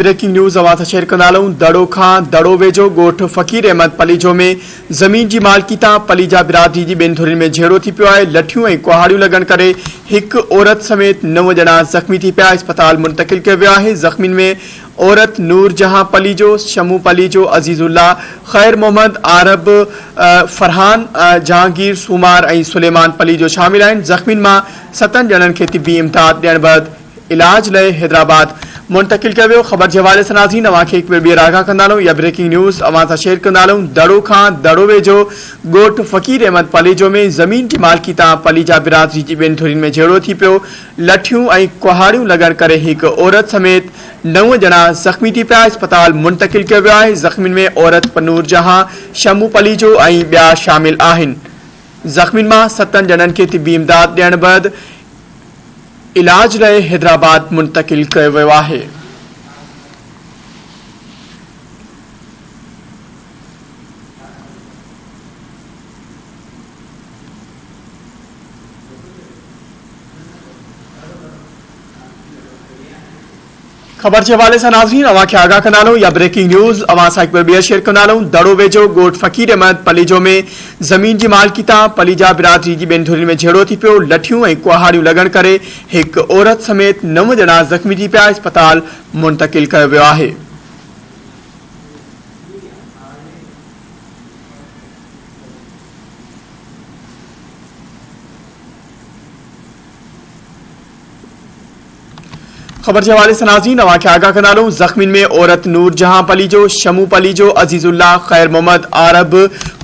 Breaking news अवां share कंदालूं। Daro खां दड़ो वेझो ॻोठ फ़कीर अहमद पलीजो में ज़मीन जी मालकीता पलीजा बिरादरी जी ॿिनि धुरियुनि में झेड़ो थी पियो आहे। लठियूं ऐं कुहाड़ियूं लॻण करे हिकु औरत समेत 9 ॼणा ज़ख़्मी थी पिया अस्पताल मुंतक़िल कयो वियो आहे। ज़ख़्मियुनि में औरत नूर जहां पलीजो, शमू पलीजो, अज़ीज़ुल्लाह, ख़ैर मोहम्मद, आरब, फरहान, जहांगीर, सूमार ऐं सुलेमान पलीजो शामिल आहिनि। ज़ख़्मियुनि मां 7 ॼणनि खे तिबी इमदाद ॾियण बैदि इलाज लाइ हैदराबाद मुंतकिल किया वियो। ख़बर के हवाले से नाज़रीन अवां खे हिकु ॿीहर आगाह कंदालूं या ब्रेकिंग न्यूज़ अवां सां शेयर कंदालूं। दड़ो खां दड़ो वेझो ॻोठ फ़कीर अहमद पलीजो में ज़मीन जी मालकीता पलीजा बिरादरी जी ॿिनि धुरियुनि में झेड़ो थी पियो। लठियूं ऐं कुहाड़ियूं लॻण करे हिकु औरत समेत 9 ॼणा ज़ख़्मी थी पिया अस्पताल मुंतकिल किया वियो आहे। ज़ख़्मियुनि में औरत नूर जहां, शमू पलीजो ऐं ॿिया शामिल आहिनि। ज़ख़्मियुनि मां 7 ॼणनि खे तिबी इमदाद ॾियण बैदि इलाज लाइ हैदराबाद मुंतकिल किया वियो आहे। खबर के हवाले से नाज़रीन अवां खे आगाह कंदालूं या ब्रेकिंग न्यूज़ अवां सां हिकु ॿीहर शेयर कंदालूं। दड़ो वेझो ॻोठ फ़कीर अहमद पलीजो में ज़मीन जी मालकीता पलीजा बिरादरी जी ॿिनि धुरियुनि में झेड़ो थी पियो। लठियूं ऐं कुहाड़ियूं लॻण करे हिकु औरत समेत 9 ॼणा ज़ख़्मी थी पिया अस्पताल मुंतकिल कयो वियो आहे। खबर के हवाले से नाज़रीन अवां खे आगाह कंदालूं। ज़ख़्मियुनि में औरत नूर जहां पलीजो, शमू पलीजो, अज़ीज़ुल्लाह, ख़ैर मोहम्मद, आरब,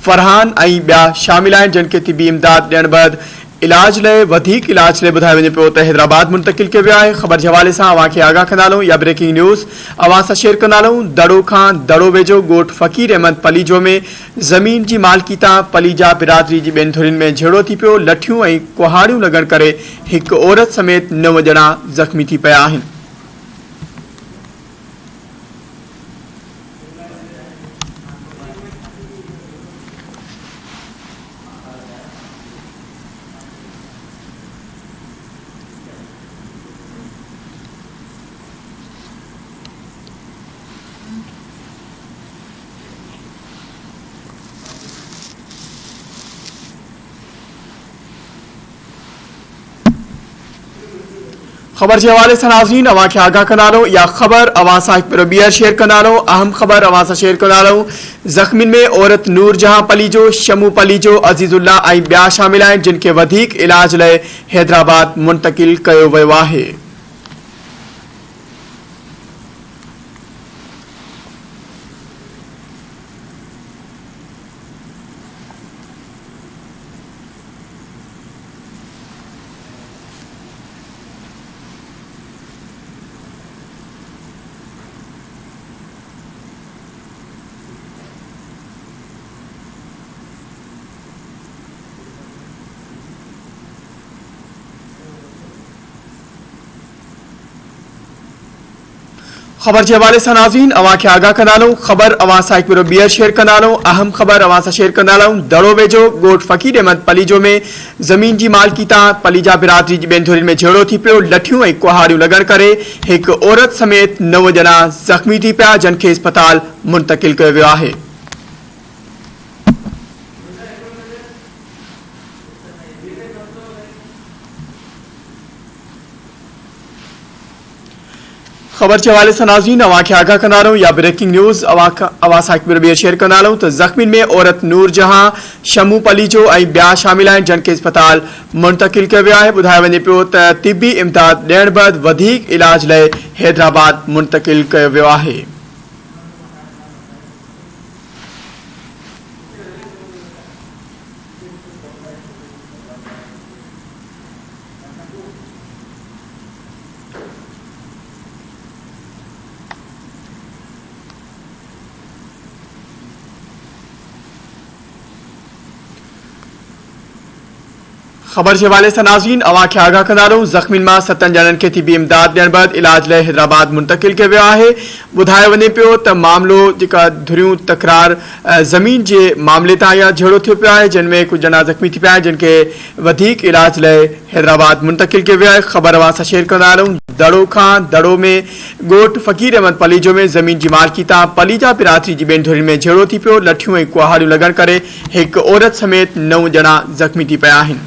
फरहान ऐं ॿिया शामिल आहिनि जिन खे तिबी इमदाद ॾियण बैदि इलाज लाइ ॿुधायो वञे पियो त हैदराबाद मुंतकिल कियो वियो आहे। ख़बर के हवाले सां अवां खे आगाह कंदालूं या ब्रेकिंग न्यूज़ अवां सां शेयर कंदालूं। दड़ो खां दड़ो वेझो ॻोठ फ़कीर अहमद पलीजो में ज़मीन जी मालकीता पलीजा बिरादरी जी ॿिनि धुरियुनि में झेड़ो थी पियो। लठियूं ऐं कुहाड़ियूं लॻण करे हिकु औरत समेत 9 ॼणा ज़ख़्मी थी पिया आहिनि। खबर के हवाले से नाज़रीन अवां खे आगाह कंदालूं या खबर अवां सां हिकु ॿीहर शेयर कंदालूं। अहम खबर अवां सां शेयर कंदालूं। ज़ख़्मियुनि में औरत नूर जहां पलीजो, शमू पलीजो, अज़ीज़ुल्लाह ऐं ॿिया शामिल आहिनि जिन खे वधीक इलाज लाइ हैदराबाद मुंतकिल कयो वियो आहे। खबर के हवाले से नाज़रीन अवां खे आगाह कंदालूं। खबर अवां सां हिकु ॿीहर शेयर कंदालूं। अहम खबर अवां सां शेयर कंदालूं। दड़ो वेझो ॻोठ फ़कीर अहमद पलीजो में ज़मीन जी मालकीता पलीजा बिरादरी जी ॿिनि धुरियुनि में झेड़ो थी पियो। लठियूं ऐं कुहाड़ियूं लॻण करे हिकु औरत समेत 9 ॼणा ज़ख़्मी थी पिया जिन खे अस्पताल मुंतकिल कयो वियो आहे। खबर के हवाले से नाज़रीन अवां खे आगाह कंदालूं या ब्रेकिंग न्यूज़ अवां सां हिकु ॿीहर शेयर कंदालूं त ज़ख़्मियुनि में औरत नूर जहां, शमू पलीजो ऐं ॿिया शामिल आहिनि जिन खे अस्पताल मुंतकिल कियो वियो आहे। ॿुधायो वञे पियो त तिबी इमदाद ॾियण बैदि वधीक इलाज लाइ हैदराबाद मुंतकिल कयो वियो आहे। खबर के हवाले से नाज़रीन अवां खे आगाह कंदा रहूं ज़ख़्मियुनि मां 7 ॼणनि खे तिबी इमदाद ॾियण बैदि इलाज लाइ हैदराबाद मुंतकिल कयो वियो आहे। ॿुधायो वञे पियो त मामलो जेका धुरियूं तकरार ज़मीन जे मामले तां या जहिड़ो थियो पियो आहे, जिन में कुझु ॼणा ज़ख़्मी थी पिया आहिनि, जिन खे वधीक इलाज लाइ हैदराबाद मुंतकिल कयो वियो आहे। ख़बर अवां सां शेयर कंदा रहूं दड़ो खां दड़ो में ॻोठ फ़कीर अहमद पलीजो में ज़मीन जी मालिकी तां पलीजा बिरादरी जी ॿिनि धुरियुनि में झेड़ो थी पियो। लठियूं ऐं कुहाड़ियूं लॻण करे हिकु औरत समेत 9 ॼणा ज़ख़्मी थी पिया आहिनि।